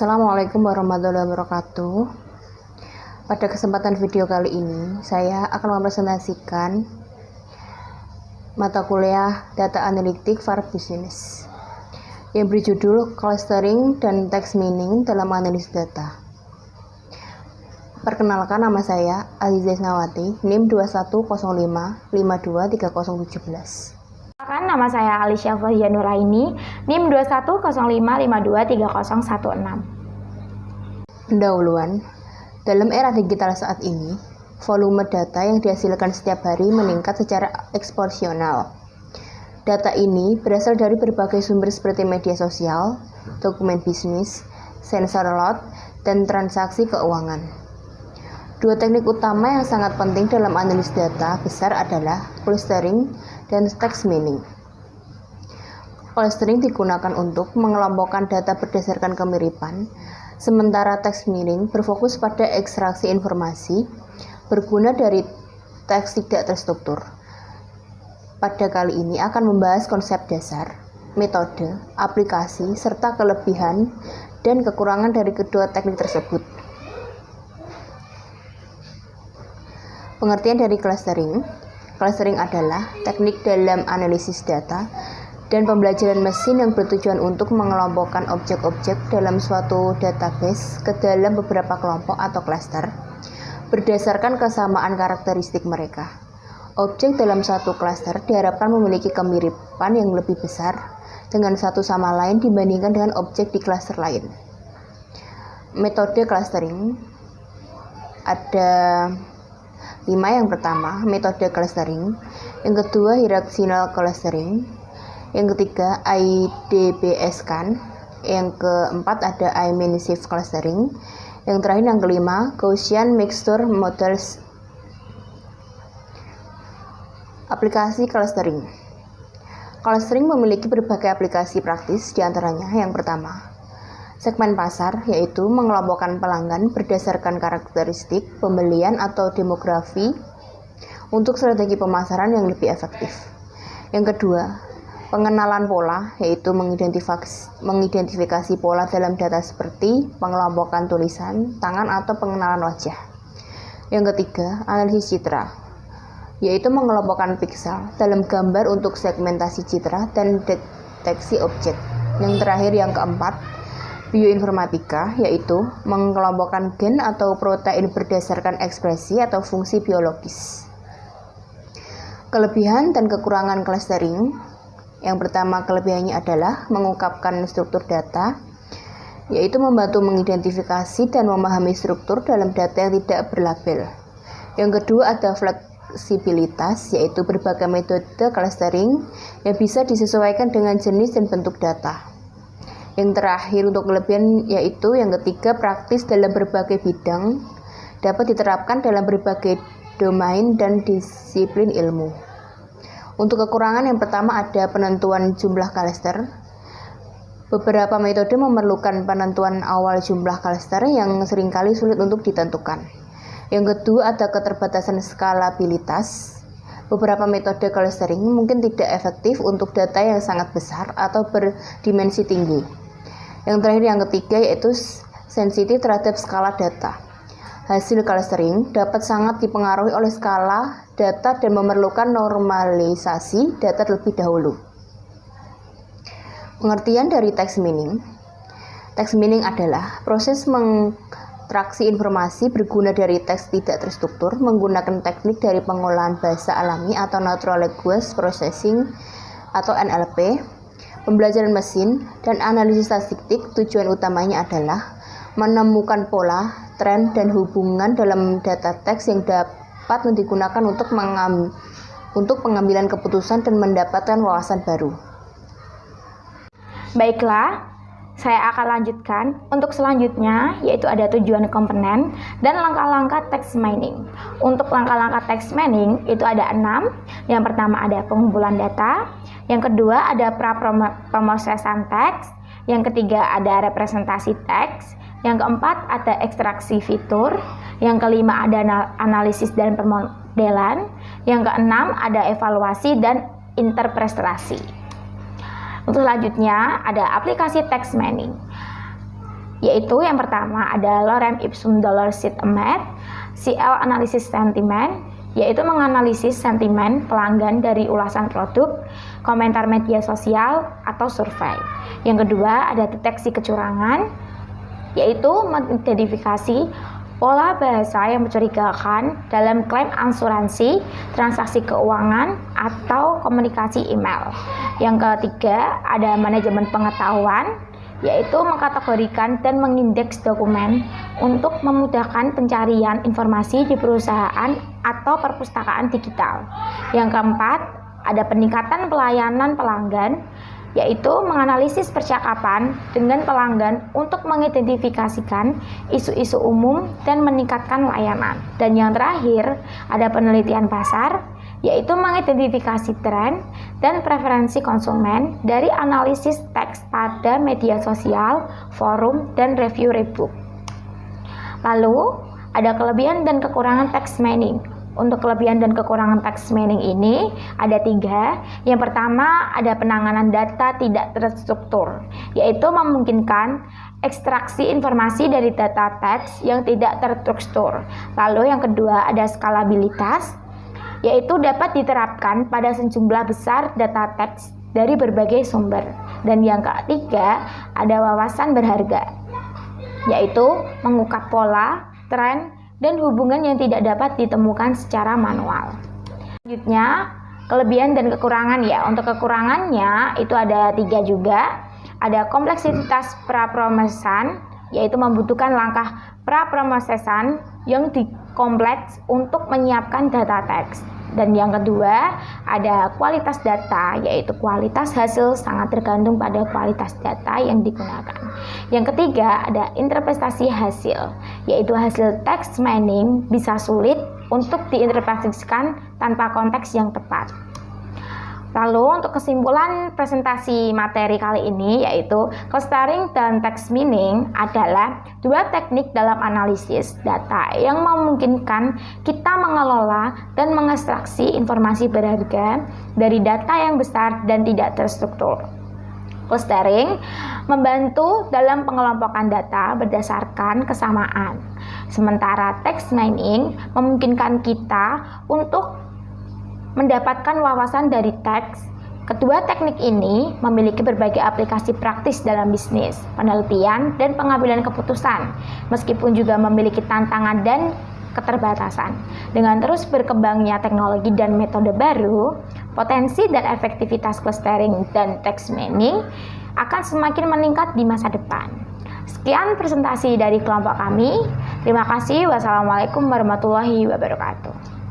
Assalamualaikum warahmatullahi wabarakatuh. Pada kesempatan video kali ini, saya akan mempresentasikan mata kuliah Data Analytics for Business yang berjudul Clustering dan Text Mining dalam Analisis Data. Perkenalkan, nama saya Aziza Isnawati, NIM 2105523017. Nama saya Alicia Fahia Nuraini, NIM 2105523016. Pendahuluan, dalam era digital saat ini, volume data yang dihasilkan setiap hari meningkat secara eksponensial. Data ini berasal dari berbagai sumber seperti media sosial, dokumen bisnis, sensor load, dan transaksi keuangan. Dua teknik utama yang sangat penting dalam analisis data besar adalah clustering dan text mining. Clustering digunakan untuk mengelompokkan data berdasarkan kemiripan, sementara text mining berfokus pada ekstraksi informasi berguna dari teks tidak terstruktur. Pada kali ini akan membahas konsep dasar, metode, aplikasi, serta kelebihan dan kekurangan dari kedua teknik tersebut. Pengertian dari clustering. Clustering adalah teknik dalam analisis data dan pembelajaran mesin yang bertujuan untuk mengelompokkan objek-objek dalam suatu database ke dalam beberapa kelompok atau cluster berdasarkan kesamaan karakteristik mereka. Objek dalam satu cluster diharapkan memiliki kemiripan yang lebih besar dengan satu sama lain dibandingkan dengan objek di cluster lain. Metode clustering ada 5. Yang pertama, metode clustering. Yang kedua, hierarchical clustering. Yang ketiga, IDBS scan. Yang keempat ada immersive clustering. Yang terakhir, yang kelima, Gaussian mixture models. Aplikasi clustering. Clustering memiliki berbagai aplikasi praktis, diantaranya yang pertama, segmen pasar, yaitu mengelompokkan pelanggan berdasarkan karakteristik pembelian atau demografi untuk strategi pemasaran yang lebih efektif. Yang kedua, pengenalan pola, yaitu mengidentifikasi pola dalam data seperti pengelompokan tulisan, tangan, atau pengenalan wajah. Yang ketiga, analisis citra, yaitu mengelompokkan piksel dalam gambar untuk segmentasi citra dan deteksi objek. Yang terakhir, yang keempat, bioinformatika, yaitu mengelompokkan gen atau protein berdasarkan ekspresi atau fungsi biologis. Kelebihan dan kekurangan clustering. Yang pertama, kelebihannya adalah mengungkapkan struktur data, yaitu membantu mengidentifikasi dan memahami struktur dalam data yang tidak berlabel. Yang kedua, ada fleksibilitas, yaitu berbagai metode clustering yang bisa disesuaikan dengan jenis dan bentuk data. Yang terakhir untuk kelebihan yaitu yang ketiga, praktis dalam berbagai bidang, dapat diterapkan dalam berbagai domain dan disiplin ilmu. Untuk kekurangan, yang pertama ada penentuan jumlah cluster. Beberapa metode memerlukan penentuan awal jumlah cluster yang seringkali sulit untuk ditentukan. Yang kedua, ada keterbatasan skalabilitas. Beberapa metode clustering mungkin tidak efektif untuk data yang sangat besar atau berdimensi tinggi. Yang terakhir, yang ketiga, yaitu sensitif terhadap skala data. Hasil clustering dapat sangat dipengaruhi oleh skala data dan memerlukan normalisasi data terlebih dahulu. Pengertian dari text mining. Text mining adalah proses mengekstraksi informasi berguna dari teks tidak terstruktur menggunakan teknik dari pengolahan bahasa alami atau natural language processing atau NLP, pembelajaran mesin, dan analisis statistik. Tujuan utamanya adalah menemukan pola, tren, dan hubungan dalam data teks yang dapat digunakan untuk pengambilan keputusan dan mendapatkan wawasan baru. Baiklah, saya akan lanjutkan untuk selanjutnya, yaitu ada tujuan komponen dan langkah-langkah text mining. Untuk langkah-langkah text mining itu ada 6. Yang pertama ada pengumpulan data, yang kedua ada pemrosesan teks, yang ketiga ada representasi teks, yang keempat ada ekstraksi fitur, yang kelima ada analisis dan pemodelan, yang keenam ada evaluasi dan interpretasi. Untuk selanjutnya ada aplikasi text mining. yaitu yang pertama ada lorem ipsum dolor sit emet, CL analisis sentimen, yaitu menganalisis sentimen pelanggan dari ulasan produk, komentar media sosial, atau survei. Yang kedua ada deteksi kecurangan, yaitu mengidentifikasi pola bahasa yang mencurigakan dalam klaim asuransi, transaksi keuangan, atau komunikasi email. Yang ketiga ada manajemen pengetahuan, yaitu mengkategorikan dan mengindeks dokumen untuk memudahkan pencarian informasi di perusahaan atau perpustakaan digital. Yang keempat, ada peningkatan pelayanan pelanggan, yaitu menganalisis percakapan dengan pelanggan untuk mengidentifikasikan isu-isu umum dan meningkatkan layanan. Dan yang terakhir, ada penelitian pasar, yaitu mengidentifikasi tren dan preferensi konsumen dari analisis teks pada media sosial, forum, dan review rebook. Lalu, ada kelebihan dan kekurangan text mining. Untuk kelebihan dan kekurangan text mining ini ada 3. Yang pertama ada penanganan data tidak terstruktur, yaitu memungkinkan ekstraksi informasi dari data teks yang tidak terstruktur. Lalu yang kedua ada skalabilitas, yaitu dapat diterapkan pada sejumlah besar data teks dari berbagai sumber. Dan yang ketiga ada wawasan berharga, yaitu mengungkap pola, tren, dan hubungan yang tidak dapat ditemukan secara manual. Selanjutnya, kelebihan dan kekurangan ya. Untuk kekurangannya itu ada 3 juga. Ada kompleksitas praprosesan, yaitu membutuhkan langkah praprosesan yang dikompleks untuk menyiapkan data teks. Dan yang kedua, ada kualitas data, yaitu kualitas hasil sangat tergantung pada kualitas data yang digunakan. Yang ketiga, ada interpretasi hasil, yaitu hasil text mining bisa sulit untuk diinterpretasikan tanpa konteks yang tepat. Lalu untuk kesimpulan presentasi materi kali ini yaitu clustering dan text mining adalah 2 teknik dalam analisis data yang memungkinkan kita mengelola dan mengekstraksi informasi berharga dari data yang besar dan tidak terstruktur. Clustering membantu dalam pengelompokan data berdasarkan kesamaan, sementara text mining memungkinkan kita untuk mendapatkan wawasan dari teks. Kedua teknik ini memiliki berbagai aplikasi praktis dalam bisnis, penelitian, dan pengambilan keputusan, meskipun juga memiliki tantangan dan keterbatasan. Dengan terus berkembangnya teknologi dan metode baru, potensi dan efektivitas clustering dan text mining akan semakin meningkat di masa depan. Sekian presentasi dari kelompok kami. Terima kasih. Wassalamualaikum warahmatullahi wabarakatuh.